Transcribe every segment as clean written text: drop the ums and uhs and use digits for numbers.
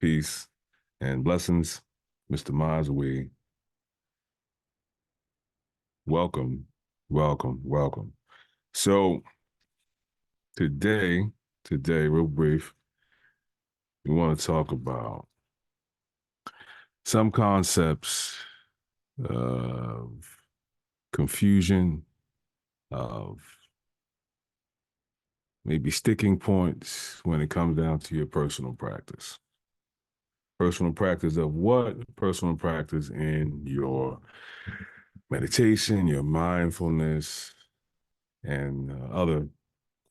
Peace and blessings, Mr. Mazwi. Welcome, welcome. So today, real brief, we want to talk about some concepts of confusion, of maybe sticking points when it comes down to your personal practice. Personal practice of what? Personal practice in your meditation, your mindfulness, and other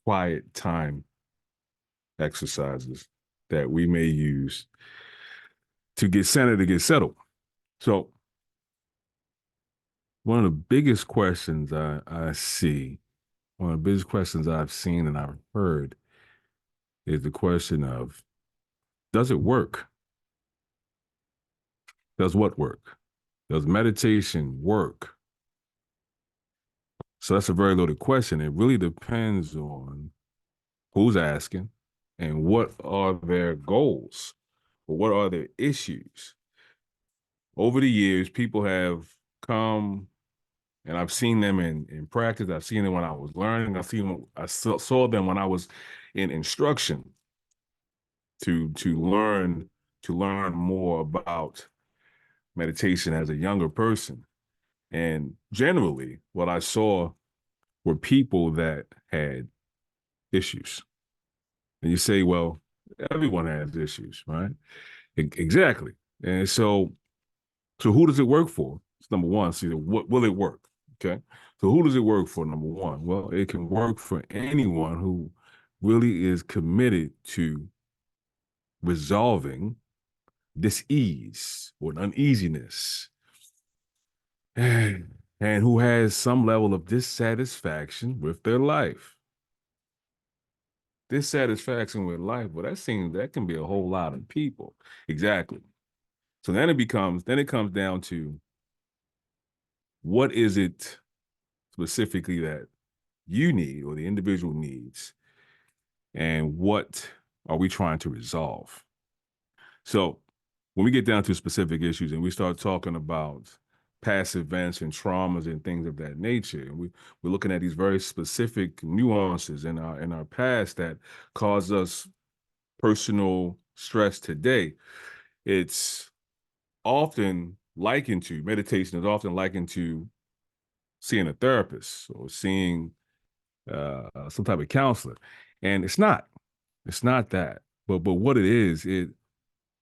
quiet time exercises that we may use to get centered, to get settled. So, one of the biggest questions I see, one of the biggest questions I've seen and I've heard is the question of, does it work? Does what work? Does meditation work? So that's a very loaded question. It really depends on who's asking and what are their goals or what are their issues. Over the years, people have come and I've seen them in practice. I've seen them when I was learning. I saw them when I was in instruction to learn more about meditation as a younger person. And generally, what I saw were people that had issues. And you say, well, everyone has issues, right? Exactly. And so who does it work for? It's number one. See, what will it work? Okay. So who does it work for? Number one. Well, it can work for anyone who really is committed to resolving dis-ease or uneasiness and who has some level of dissatisfaction with their life. Dissatisfaction with life, well, that can be a whole lot of people. Exactly. So then it comes down to what is it specifically that you need or the individual needs, and what are we trying to resolve? So when we get down to specific issues and we start talking about past events and traumas and things of that nature, and we're looking at these very specific nuances in our past that cause us personal stress today, it's often likened to meditation is often likened to seeing a therapist or seeing some type of counselor, and it's not that. But what it is,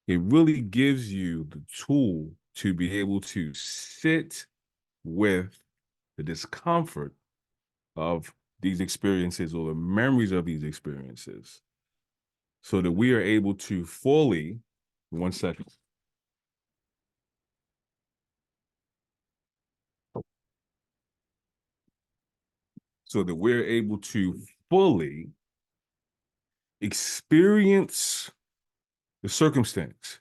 it really gives you the tool to be able to sit with the discomfort of these experiences or the memories of these experiences, so that we are able to fully, one second, so that we're able to fully experience the circumstance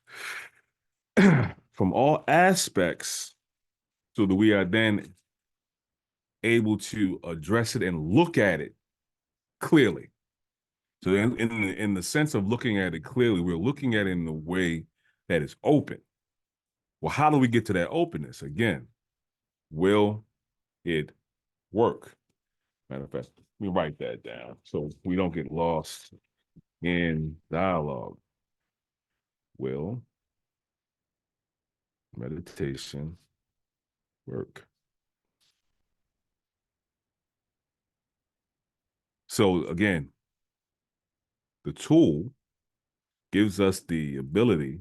from all aspects, so that we are then able to address it and look at it clearly. So in the sense of looking at it clearly, we're looking at it in the way that is open. Well, how do we get to that openness? Again, will it work? Matter of fact, let me write that down so we don't get lost in dialogue. Will meditation work? So again, the tool gives us the ability,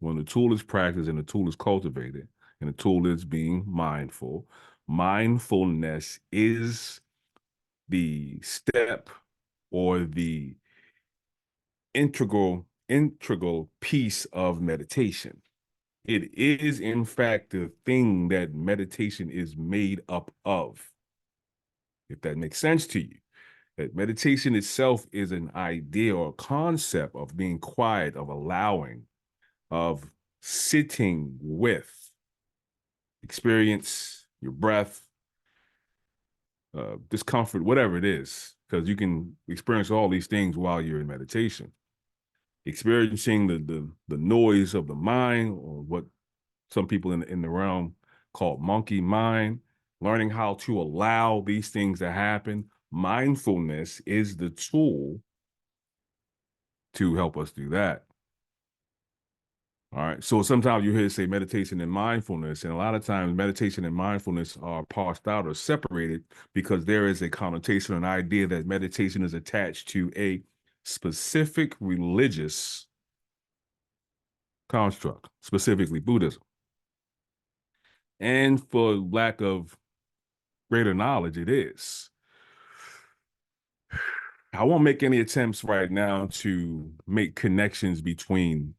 when the tool is practiced and the tool is cultivated and the tool is being mindful, mindfulness is the step or the integral piece of meditation. It is, in fact, the thing that meditation is made up of, if that makes sense to you. That meditation itself is an idea or a concept of being quiet, of allowing, of sitting with experience, your breath, discomfort, whatever it is, because you can experience all these things while you're in meditation. experiencing the noise of the mind, or what some people in the realm call monkey mind, learning how to allow these things to happen. Mindfulness is the tool to help us do that. All right. So sometimes you hear say meditation and mindfulness, and a lot of times meditation and mindfulness are parsed out or separated because there is a connotation, an idea that meditation is attached to a specific religious construct, specifically Buddhism. And for lack of greater knowledge, it is. I won't make any attempts right now to make connections between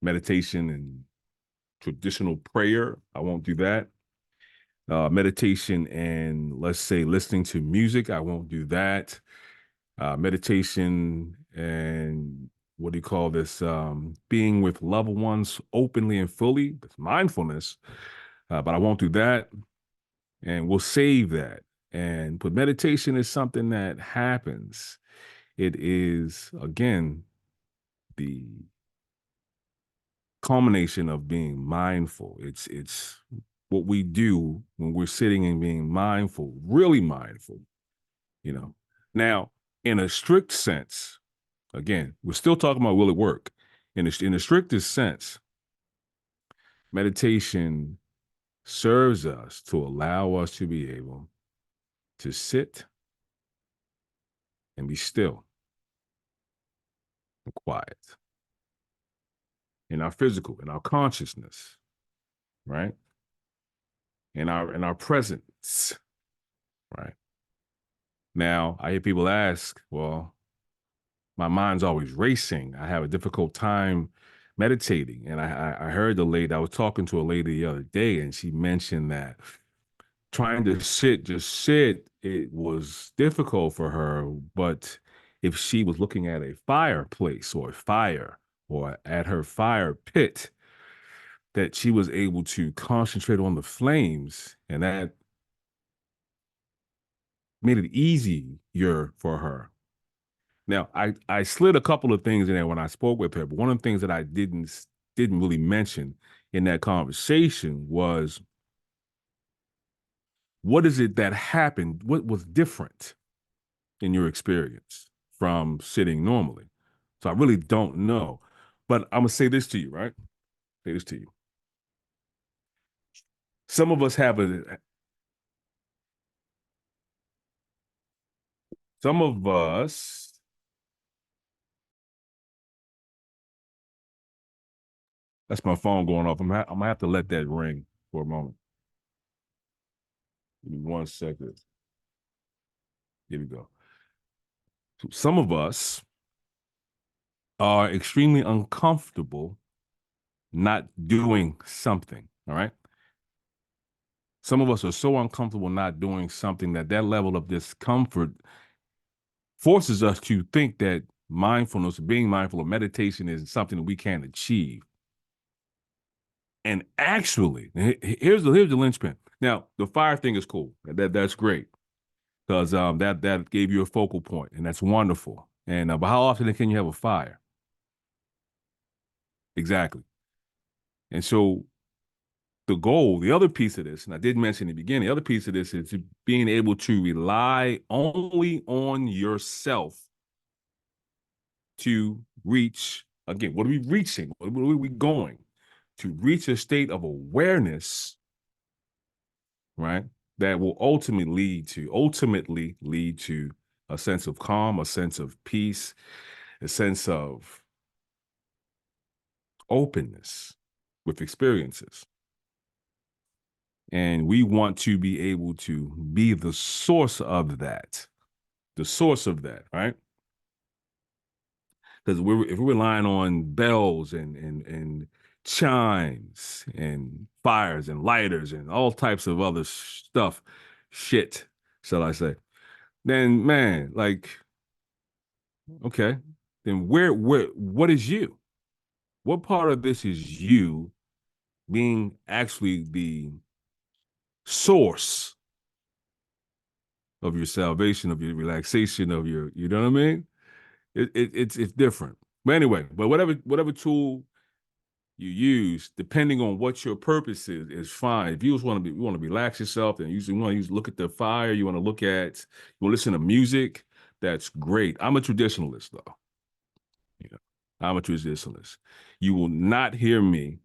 meditation and traditional prayer. I won't do that. Meditation and, let's say, listening to music. I won't do that. Meditation and, what do you call this? Being with loved ones openly and fully. That's mindfulness. But I won't do that. And we'll save that. But meditation is something that happens. It is, again, the culmination of being mindful. It's what we do when we're sitting and being mindful, really mindful, you know. Now, in a strict sense, again, we're still talking about will it work? In the strictest sense, meditation serves us to allow us to be able to sit and be still and quiet in our physical, in our consciousness, right? In our presence, right? Now, I hear people ask, well, my mind's always racing. I have a difficult time meditating. And I heard the lady, I was talking to a lady the other day, and she mentioned that trying to sit, just sit, it was difficult for her. But if she was looking at a fireplace or a fire or at her fire pit, that she was able to concentrate on the flames, and that made it easier for her. Now, I slid a couple of things in there when I spoke with her, but one of the things that I didn't really mention in that conversation was, what is it that happened? What was different in your experience from sitting normally? So I really don't know. But I'm gonna say this to you, right? Say this to you. Some of us have a some of us, that's my phone going off. I'm gonna have to let that ring for a moment. Give me 1 second. Here we go. Some of us are extremely uncomfortable not doing something. All right. Some of us are so uncomfortable not doing something that that level of discomfort forces us to think that mindfulness, being mindful of meditation, is something that we can't achieve. And actually, here's the linchpin. Now, the fire thing is cool. That's great because that gave you a focal point, and that's wonderful. And but how often can you have a fire? Exactly. And so the goal, the other piece of this, and I did mention in the beginning, the other piece of this is being able to rely only on yourself to reach, again, what are we reaching? Where are we going? To reach a state of awareness, right? That will ultimately lead to a sense of calm, a sense of peace, a sense of openness with experiences. And we want to be able to be the source of that, right? Because if we're relying on bells and chimes and fires and lighters and all types of other shit, shall I say, then man, like, okay, then what is you? What part of this is you being actually the source of your salvation, of your relaxation, of your, you know what I mean? It's different. But anyway, but whatever tool you use, depending on what your purpose is fine. If you just want to relax yourself, and you usually want to look at the fire, you want to listen to music, that's great. I'm a traditionalist though. You know, I'm a traditionalist. You will not hear me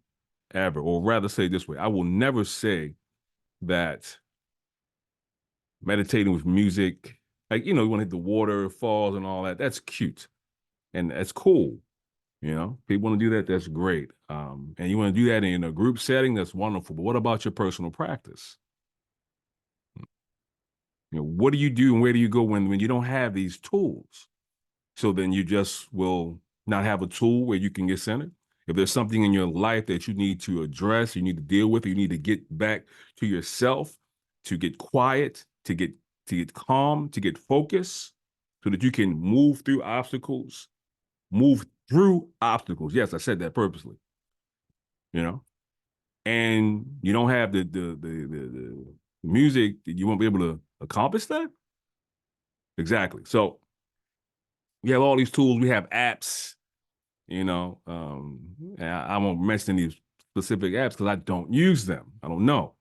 ever, or rather say it this way, I will never say that meditating with music, like, you want to hit the water falls and all that, that's cute and that's cool. People want to do that, that's great. And you want to do that in a group setting, that's wonderful. But what about your personal practice? What do you do and where do you go when you don't have these tools? So then you just will not have a tool where you can get centered. If there's something in your life that you need to address, you need to deal with, you need to get back to yourself, to get quiet, to get calm, to get focus, so that you can move through obstacles. Yes, I said that purposely. You know, and you don't have the music, you won't be able to accomplish that. Exactly. So we have all these tools. We have apps. And I won't mention these specific apps because I don't use them. I don't know,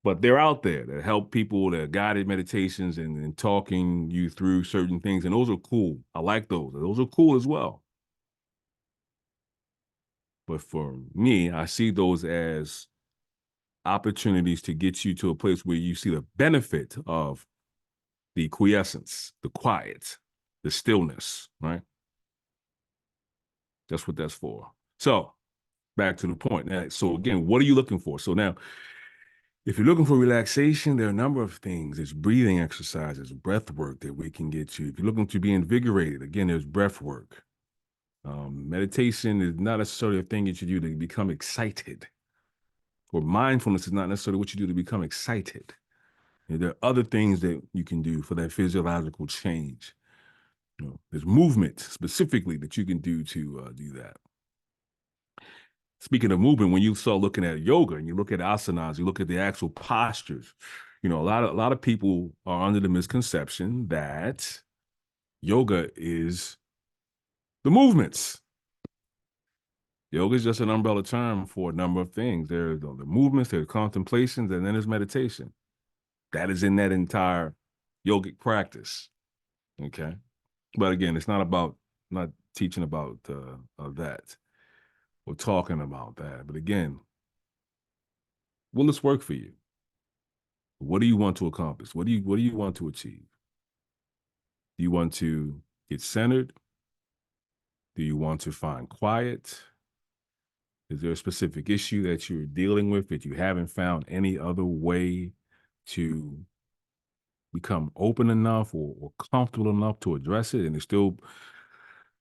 but they're out there that help people, that guided meditations and talking you through certain things, and those are cool. I like those. Those are cool as well. But for me, I see those as opportunities to get you to a place where you see the benefit of the quiescence, the quiet, the stillness, right? That's what that's for. So back to the point. So again, what are you looking for? So now, if you're looking for relaxation, there are a number of things. There's breathing exercises, breath work that we can get you. If you're looking to be invigorated, again, there's breath work. Meditation is not necessarily a thing that you do to become excited, or mindfulness is not necessarily what you do to become excited. There are other things that you can do for that physiological change. There's movement specifically that you can do to do that. Speaking of movement, when you start looking at yoga and you look at asanas, you look at the actual postures, a lot of people are under the misconception that yoga is the movements. Yoga is just an umbrella term for a number of things. There's the movements, there's contemplations, and then there's meditation. That is in that entire yogic practice. Okay. But again, it's not teaching about that or talking about that. But again, will this work for you? What do you want to accomplish? What do you want to achieve? Do you want to get centered? Do you want to find quiet? Is there a specific issue that you're dealing with that you haven't found any other way to become open enough or comfortable enough to address it, and it's still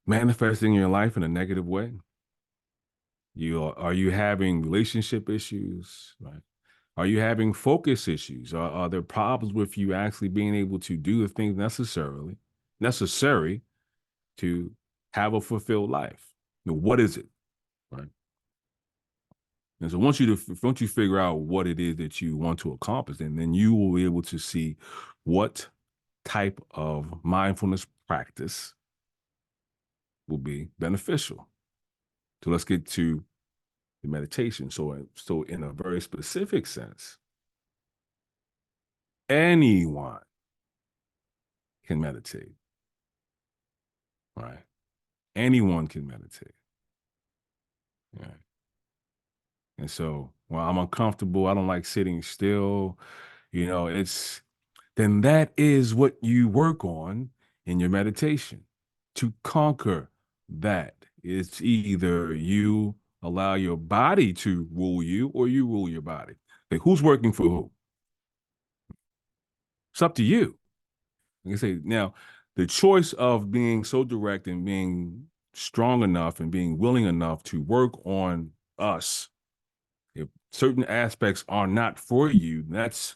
manifesting in your life in a negative way? Are you having relationship issues, right? Are you having focus issues? Are there problems with you actually being able to do the things necessary to have a fulfilled life? What is it, right? And so once you figure out what it is that you want to accomplish, and then you will be able to see what type of mindfulness practice will be beneficial. So let's get to the meditation. So in a very specific sense, anyone can meditate, right? Anyone can meditate, right? And so, well, I'm uncomfortable. I don't like sitting still. Then that is what you work on in your meditation to conquer that. It's either you allow your body to rule you or you rule your body. Like, who's working for who? It's up to you. Like I say, now, the choice of being so direct and being strong enough and being willing enough to work on us, if certain aspects are not for you, that's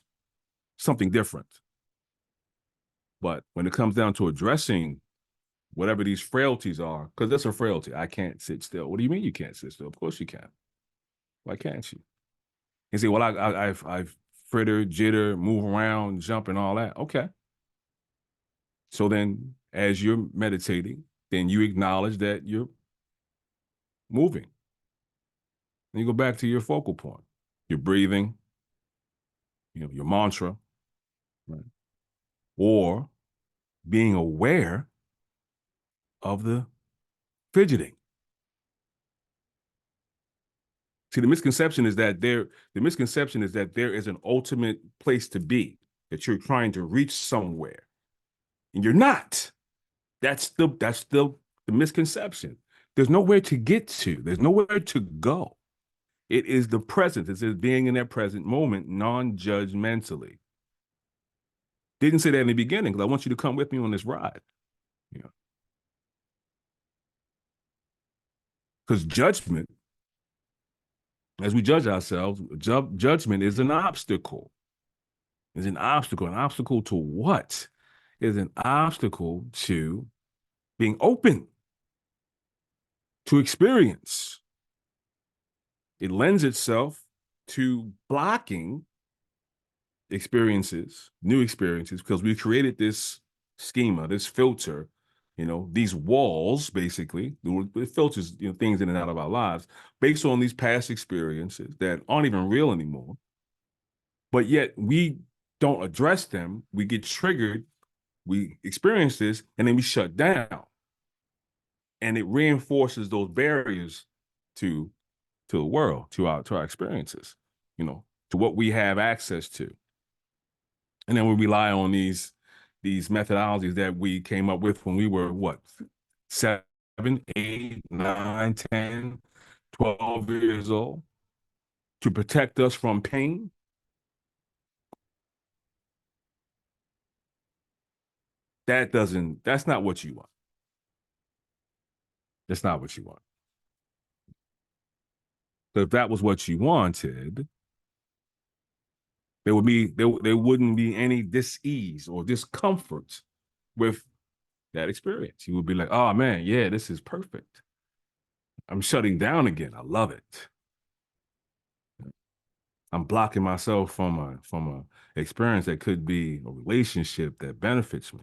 something different. But when it comes down to addressing whatever these frailties are, because that's a frailty. I can't sit still. What do you mean you can't sit still? Of course you can. Why can't you? You say, well, I've fritter, jitter, move around, jump, and all that. Okay. So then, as you're meditating, then you acknowledge that you're moving. And you go back to your focal point, your breathing, your mantra, right? Or being aware of the fidgeting. See, the misconception is that there is an ultimate place to be, that you're trying to reach somewhere. And you're not. That's the misconception. There's nowhere to get to. There's nowhere to go. It is the present. It says being in that present moment, non-judgmentally. Didn't say that in the beginning because I want you to come with me on this ride. You know, because judgment, as we judge ourselves, judgment is an obstacle. Is an obstacle. An obstacle to what? Is an obstacle to being open to experience. It lends itself to blocking experiences, new experiences, because we created this schema, this filter, these walls, basically. It filters, things in and out of our lives based on these past experiences that aren't even real anymore. But yet we don't address them. We get triggered, we experience this, and then we shut down. And it reinforces those barriers to the world, to our experiences, to what we have access to. And then we rely on these methodologies that we came up with when we were what, 7, 8, 9, 10, 12 years old, to protect us from pain. That's not what you want. That's not what you want. So if that was what you wanted, there wouldn't be any dis-ease or discomfort with that experience. You would be like, oh man, yeah, this is perfect. I'm shutting down again. I love it. I'm blocking myself from a experience that could be a relationship that benefits me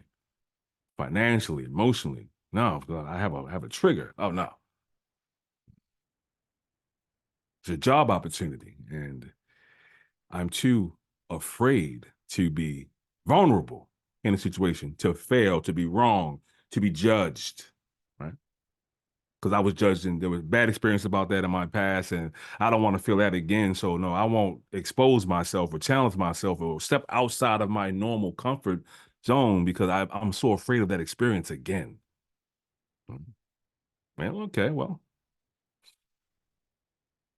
financially, emotionally. No, I have a trigger. Oh no. It's a job opportunity, and I'm too afraid to be vulnerable in a situation, to fail, to be wrong, to be judged, right? Because I was judged and there was bad experience about that in my past, and I don't want to feel that again. So no, I won't expose myself or challenge myself or step outside of my normal comfort zone because I'm so afraid of that experience again. Well, okay, well,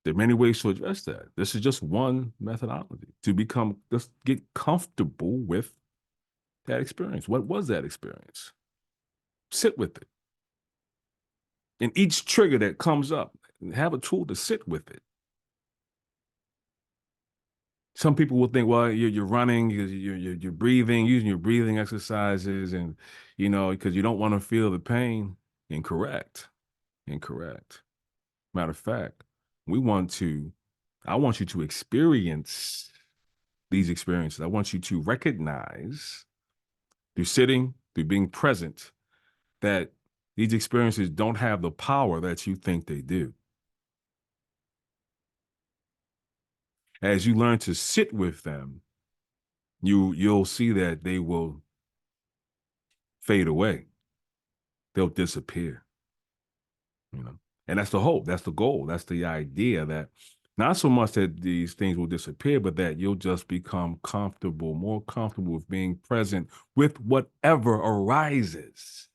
there are many ways to address that. This is just one methodology to just get comfortable with that experience. What was that experience? Sit with it. And each trigger that comes up, have a tool to sit with it. Some people will think, well, you're running, you're breathing, using your breathing exercises, and because you don't want to feel the pain. Incorrect. Incorrect. Matter of fact, I want you to experience these experiences. I want you to recognize through sitting, through being present, that these experiences don't have the power that you think they do. As you learn to sit with them, you'll see that they will fade away. They'll disappear. And that's the hope. That's the goal. That's the idea, that not so much that these things will disappear, but that you'll just become comfortable, more comfortable with being present with whatever arises.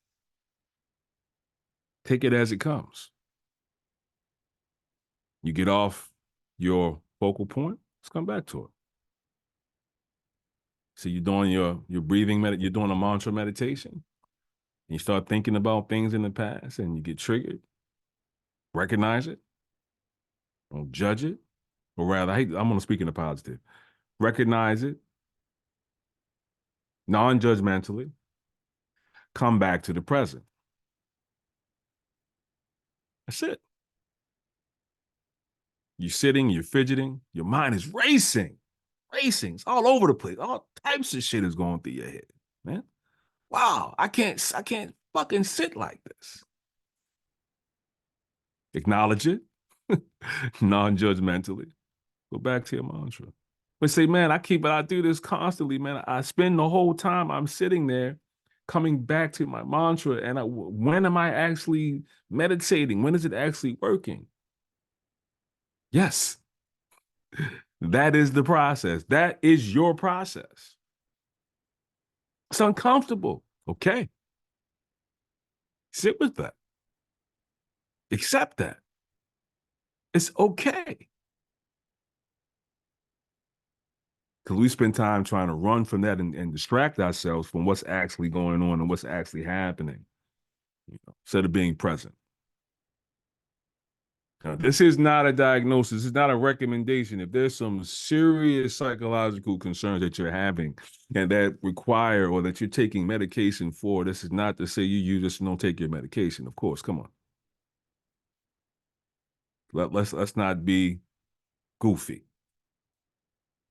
Take it as it comes. You get off your focal point, let's come back to it. So you're doing your breathing, you're doing a mantra meditation, and you start thinking about things in the past and you get triggered. Recognize it. Don't judge it. Or rather, I'm going to speak in the positive. Recognize it non-judgmentally. Come back to the present. That's it. You're sitting, you're fidgeting, your mind is racing. It's all over the place. All types of shit is going through your head, man. Wow, I can't fucking sit like this. Acknowledge it non-judgmentally. Go back to your mantra. But say, man, I do this constantly, man. I spend the whole time I'm sitting there coming back to my mantra. And when am I actually meditating? When is it actually working? Yes, that is the process. That is your process. It's uncomfortable. Okay. Sit with that. Accept that. It's okay. Because we spend time trying to run from that and distract ourselves from what's actually going on and what's actually happening, instead of being present. Now, this is not a diagnosis. It's not a recommendation. If there's some serious psychological concerns that you're having and that require or that you're taking medication for, this is not to say you just don't take your medication. Of course, come on. Let's not be goofy,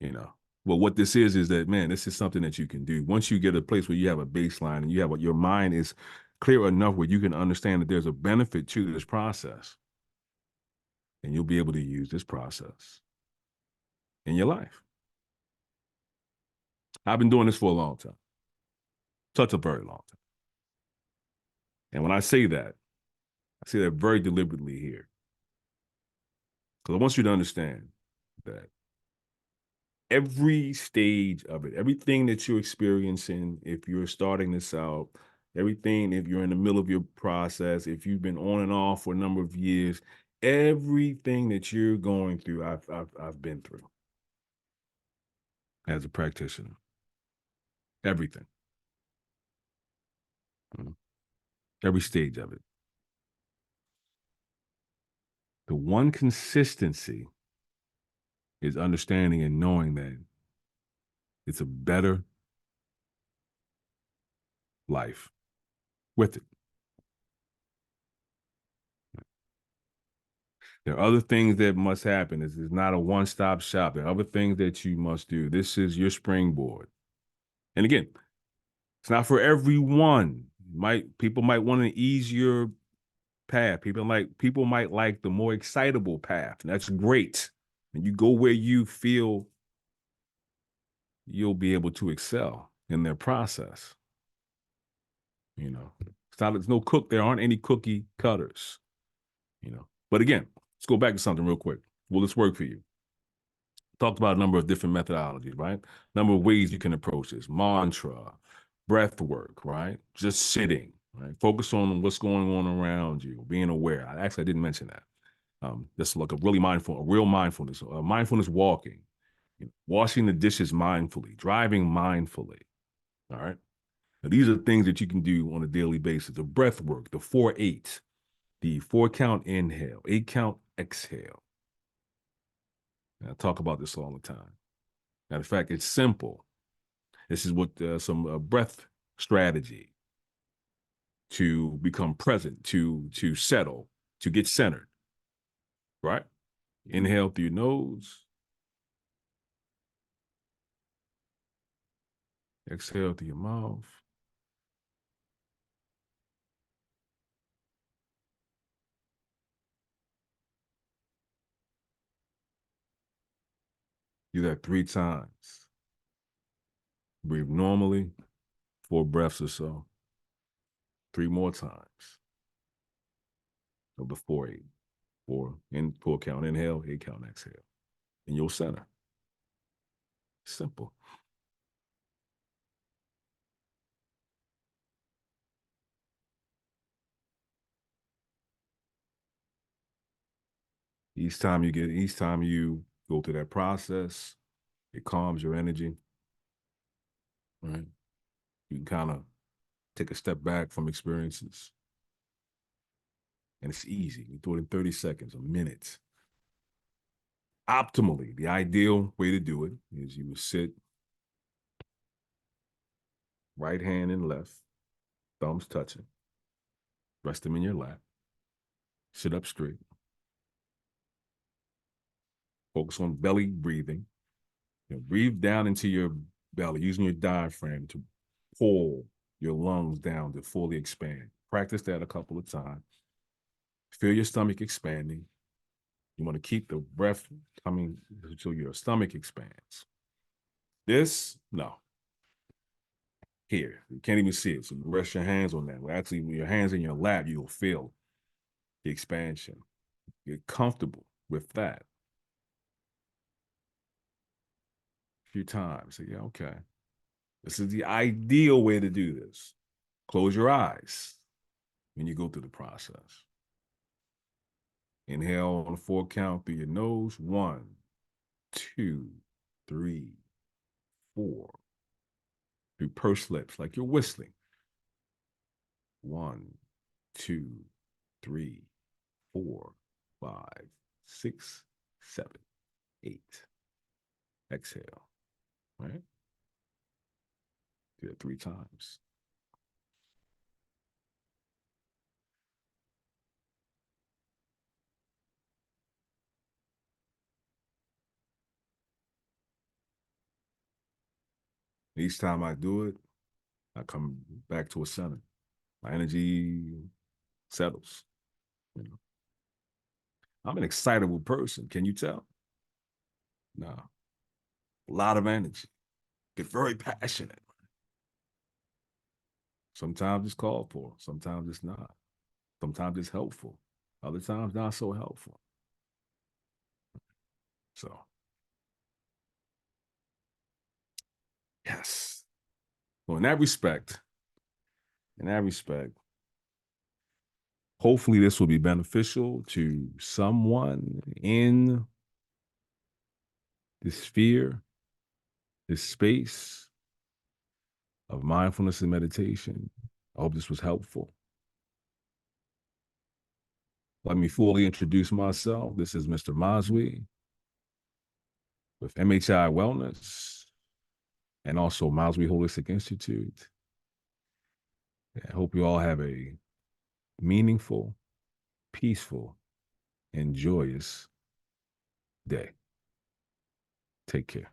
you know. But what this is that, man, this is something that you can do. Once you get a place where you have a baseline and you have your mind is clear enough where you can understand that there's a benefit to this process, and you'll be able to use this process in your life. I've been doing this for a long time, such a very long time. And when I say that very deliberately here, because I want you to understand that every stage of it, everything that you're experiencing, if you're starting this out, everything, if you're in the middle of your process, if you've been on and off for a number of years, everything that you're going through, I've been through as a practitioner. Everything, every stage of it. The one consistency is understanding and knowing that it's a better life with it. There are other things that must happen. This is not a one-stop shop. There are other things that you must do. This is your springboard. And again, it's not for everyone. People might want an easier path. People might like the more excitable path. And that's great. And you go where you feel you'll be able to excel in their process. There's no cook. There aren't any cookie cutters. But again, let's go back to something real quick. Will this work for you? Talked about a number of different methodologies, right? A number of ways you can approach this. Mantra, breath work, right? Just sitting, right? Focus on what's going on around you, being aware. I didn't mention that. Just like a real mindfulness, mindfulness walking, washing the dishes mindfully, driving mindfully, all right? Now, these are things that you can do on a daily basis. The breath work, the 4-8, the 4-count inhale, 8-count exhale. And I talk about this all the time. Matter of fact, it's simple. This is what some breath strategy to become present, to settle, to get centered, right? Inhale through your nose. Exhale through your mouth. Do that 3 times. Breathe normally, 4 breaths or so. 3 more times of the 4-8. 4-count inhale, 8-count exhale. And you'll center. Simple. Each time you go through that process, it calms your energy, right? You can kind of take a step back from experiences. And it's easy. You do it in 30 seconds, a minute. Optimally, the ideal way to do it is you would sit right hand and left, thumbs touching, rest them in your lap, sit up straight, focus on belly breathing. Breathe down into your belly using your diaphragm to pull your lungs down to fully expand. Practice that a couple of times. Feel your stomach expanding. You want to keep the breath coming until your stomach expands. This, no. Here, you can't even see it. So you rest your hands on that. Well, actually, when your hands in your lap, you'll feel the expansion. Get comfortable with that a few times. So, yeah, okay. This is the ideal way to do this. Close your eyes when you go through the process. Inhale on a 4 count through your nose. 1, 2, 3, 4. Through pursed lips, like you're whistling. 1, 2, 3, 4, 5, 6, 7, 8. Exhale. Right? Do it 3 times. Each time I do it, I come back to a center. My energy settles. You know, I'm an excitable person. Can you tell? No. A lot of energy. Get very passionate. Sometimes it's called for. Sometimes it's not. Sometimes it's helpful. Other times not so helpful. So yes. Well, in that respect, hopefully this will be beneficial to someone in this sphere, this space of mindfulness and meditation. I hope this was helpful. Let me fully introduce myself. This is Mr. Maswi with MHI Wellness and also Maswi Holistic Institute. I hope you all have a meaningful, peaceful, and joyous day. Take care.